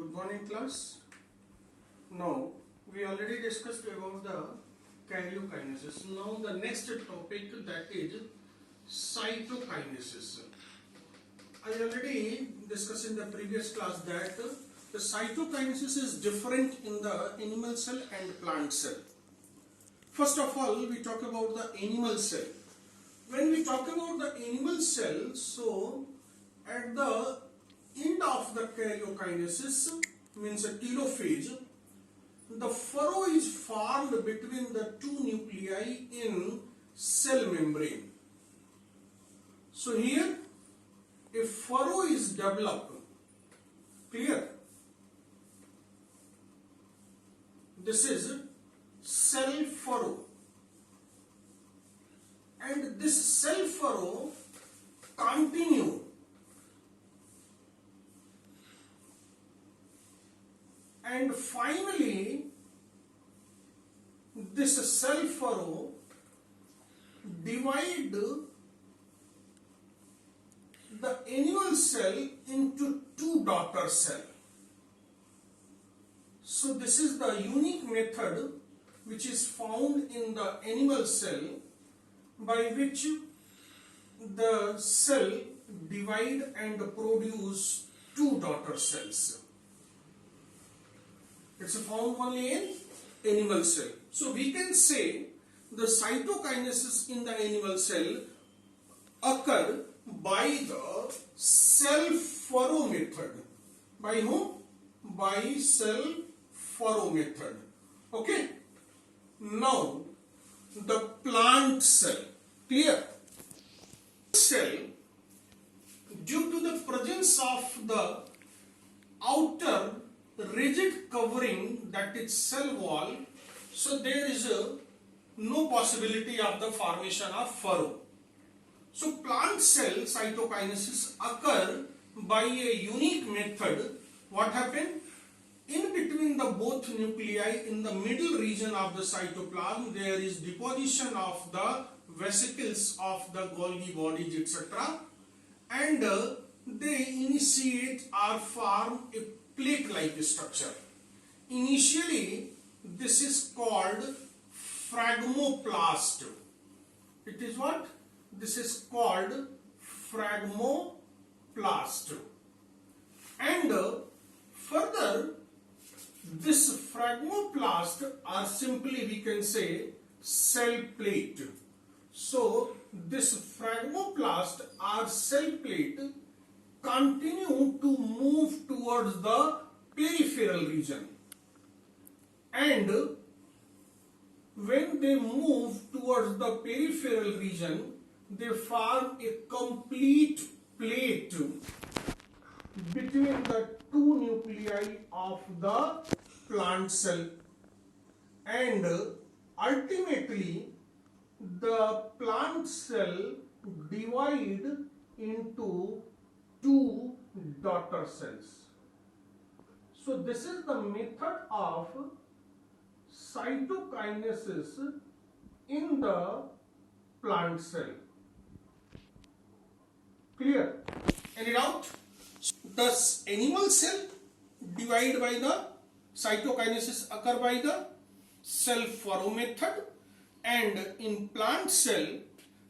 Good morning, class. Now we already discussed about the karyokinesis. Now the next topic, that is cytokinesis. I already discussed in the previous class that the cytokinesis is different in the animal cell and plant cell. First of all, we talk about the animal cell. When we talk about the animal cell, so at the end of the karyokinesis, means a telophase, the furrow is formed between the two nuclei in cell membrane. So here a furrow is developed. Clear? This is cell furrow, and this cell furrow continue and finally this cell furrow divide the animal cell into two daughter cells. So this is the unique method which is found in the animal cell, by which the cell divide and produce two daughter cells. It's found only in animal cell. So we can say the cytokinesis in the animal cell occur by the cell furrow method. By whom? By cell furrow method. Okay. Now the plant cell. Clear? Cell, due to the presence of the outer rigid covering, that is cell wall, so there is no possibility of the formation of furrow. So plant cell cytokinesis occur by a unique method. What happened? In between the both nuclei, in the middle region of the cytoplasm, there is deposition of the vesicles of the Golgi bodies, etc. And they initiate or form a plate-like structure. Initially, this is called phragmoplast. It is what? This is called phragmoplast. And further, this phragmoplast, or simply we can say cell plate. So this phragmoplast or cell plate continue to move towards the peripheral region, and when they move towards the peripheral region, they form a complete plate between the two nuclei of the plant cell, and ultimately the plant cell divide into two daughter cells. So this is the method of cytokinesis in the plant cell. Clear? Any doubt? Thus animal cell divide by the cytokinesis occur by the cell furrow method, and in plant cell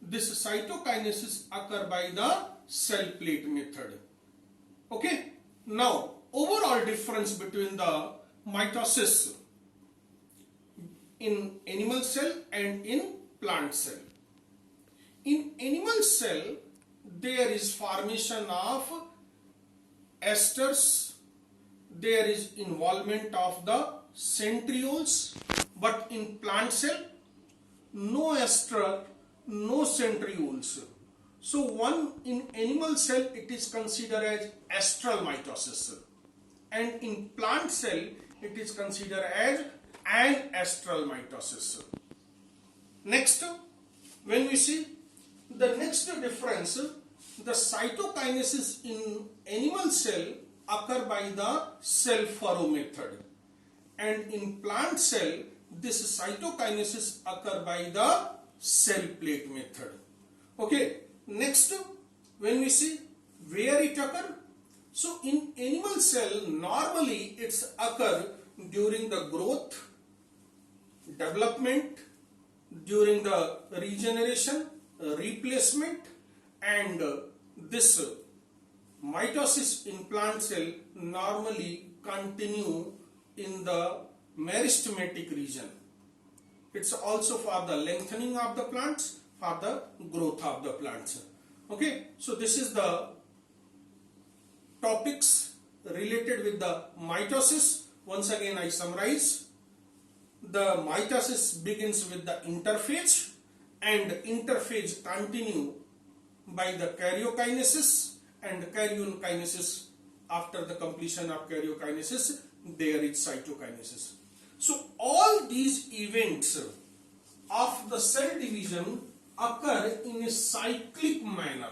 this cytokinesis occur by the cell plate method. Okay. Now overall difference between the mitosis in animal cell and in plant cell. In animal cell there is formation of esters, there is involvement of the centrioles, but in plant cell no ester, no centrioles. So one, in animal cell it is considered as estral mitosis, and in plant cell it is considered as anestral mitosis. Next, when we see the next difference, the cytokinesis in animal cell occur by the cell furrow method, and in plant cell this cytokinesis occur by the cell plate method. Okay. Next, when we see where it occur, So in animal cell, normally it's occur during the growth, development, during the regeneration, replacement, and this mitosis in plant cell normally continue in the meristematic region. It's also for the lengthening of the plants, for the growth of the plants. Okay, so this is the topics related with the mitosis. Once again I summarize. The mitosis begins with the interphase, and interphase continue by the karyokinesis, and karyokinesis, after the completion of karyokinesis, there is cytokinesis. So all these events of the cell division occur in a cyclic manner.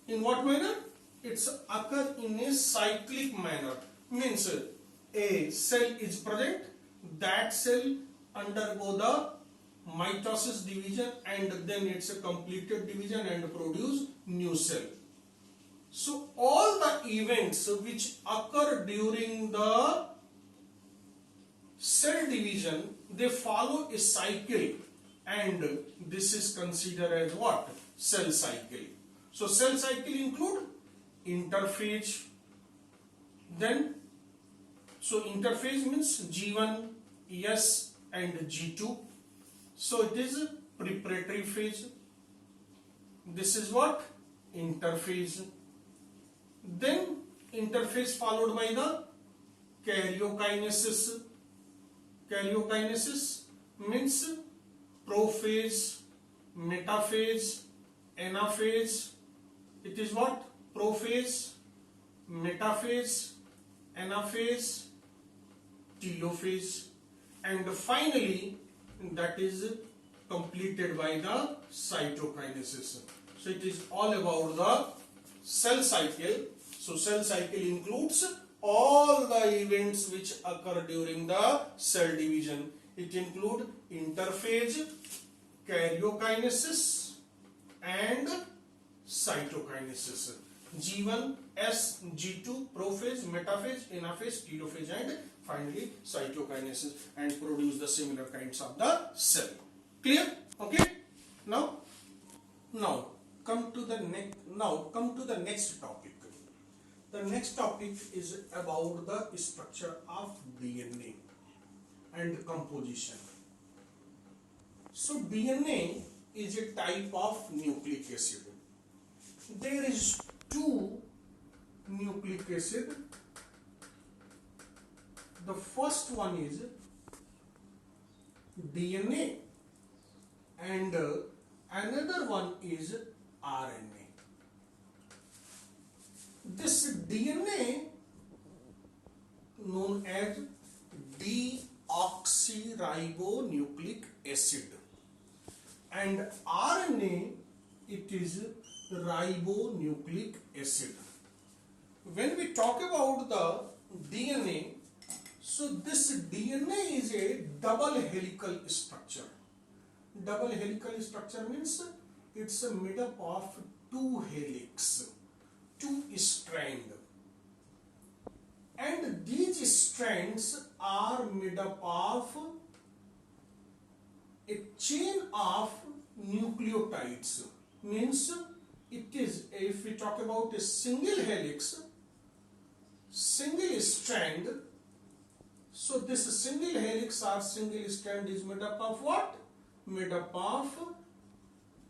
In what manner? It's occur in a cyclic manner. Means a cell is present, that cell undergo the mitosis division, and then it's a completed division and produce new cell. So all the events which occur during the cell division, they follow a cycle, and this is considered as what? Cell cycle. So cell cycle include interphase, then so interphase means G1, S and G2. So it is preparatory phase. This is what? Interphase. Then interphase followed by the karyokinesis. Karyokinesis means prophase, metaphase, anaphase. It is what? Prophase, metaphase, anaphase, telophase, and finally that is completed by the cytokinesis. So it is all about the cell cycle. So cell cycle includes all the events which occur during the cell division. It includes interphase, karyokinesis and cytokinesis. G1, S, G2, prophase, metaphase, anaphase, telophase, and finally cytokinesis, and produce the similar kinds of the cell. Clear? Okay. Now come to the next topic. The next topic is about the structure of DNA and composition. So DNA is a type of nucleic acid. There is two nucleic acid. The first one is DNA and another one is RNA. This DNA known as deoxyribonucleic acid, and RNA, it is ribonucleic acid. When we talk about the DNA, so this DNA is a double helical structure. Double helical structure means it's made up of two helix, two strands, and these strands are made up of a chain of nucleotides. Means it is, if we talk about a single helix, single strand, so this single helix or single strand is made up of what? Made up of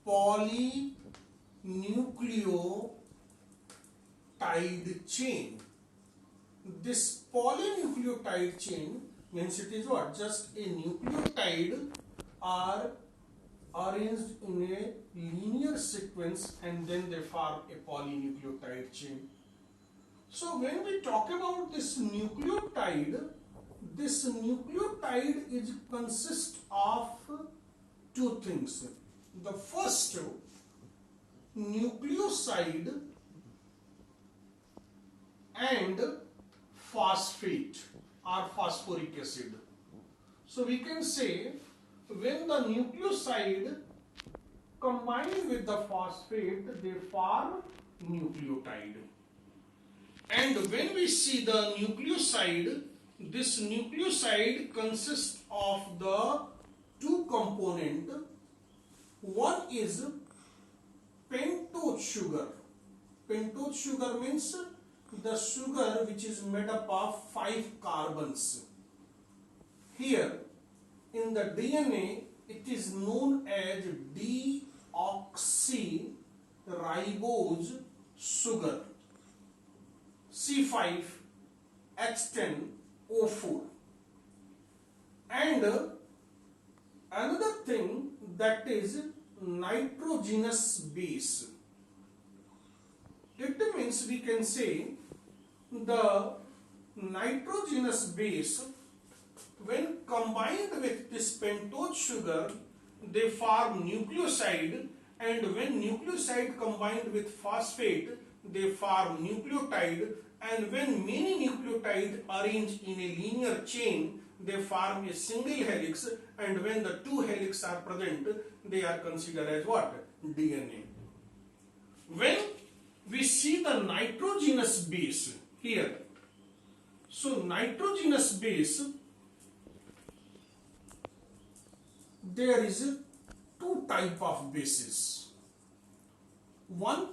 polynucleotide chain. This polynucleotide chain means it is what? Just a nucleotide are arranged in a linear sequence, and then they form a polynucleotide chain. So when we talk about this nucleotide is consists of two things. The first, nucleoside and phosphate or phosphoric acid. So we can say when the nucleoside combine with the phosphate, they form nucleotide. And when we see the nucleoside, this nucleoside consists of the two component. One is pentose sugar. Pentose sugar means the sugar which is made up of 5 carbons. Here in the DNA it is known as deoxyribose sugar, C5H10O4. And another thing, that is nitrogenous base. It means we can say the nitrogenous base, when combined with this pentose sugar, they form nucleoside, and when nucleoside combined with phosphate, they form nucleotide, and when many nucleotides arrange in a linear chain, they form a single helix, and when the 2 helix are present, they are considered as what? DNA. When we see the nitrogenous base here, so nitrogenous base, there is 2 type of bases. One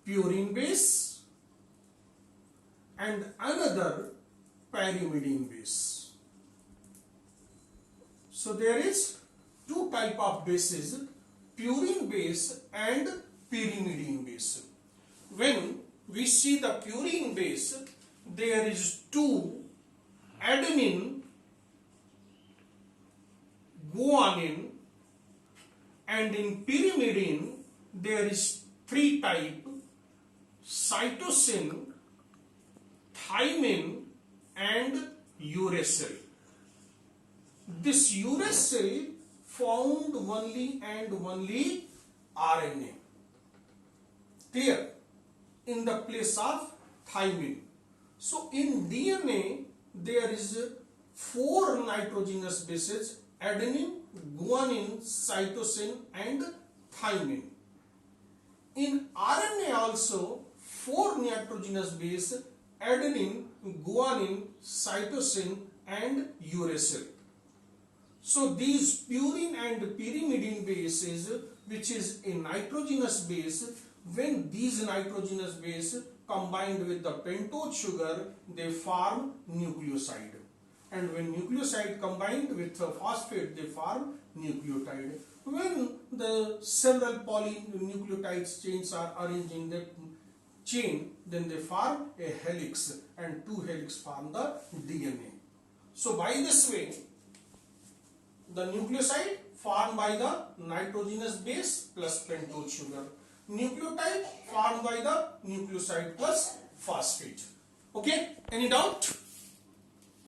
purine base and another pyrimidine base. So there is 2 type of bases, purine base and pyrimidine base. When we see the purine base, there is 2 adenine, guanine, and in pyrimidine there is 3 type, cytosine, thymine, and uracil. This uracil found only and only RNA. Clear? In the place of thymine. So in DNA there is 4 nitrogenous bases: adenine, guanine, cytosine, and thymine. In RNA also 4 nitrogenous base: adenine, guanine, cytosine, and uracil. So these purine and pyrimidine bases, which is a nitrogenous base, when these nitrogenous base combined with the pentose sugar, they form nucleoside. And when nucleoside combined with phosphate, they form nucleotide. When the several polynucleotides chains are arranged in the chain, then they form a helix, and 2 helix form the DNA. So by this way, the nucleoside formed by the nitrogenous base plus pentose sugar, nucleotide formed by the nucleoside plus phosphate. Okay, any doubt?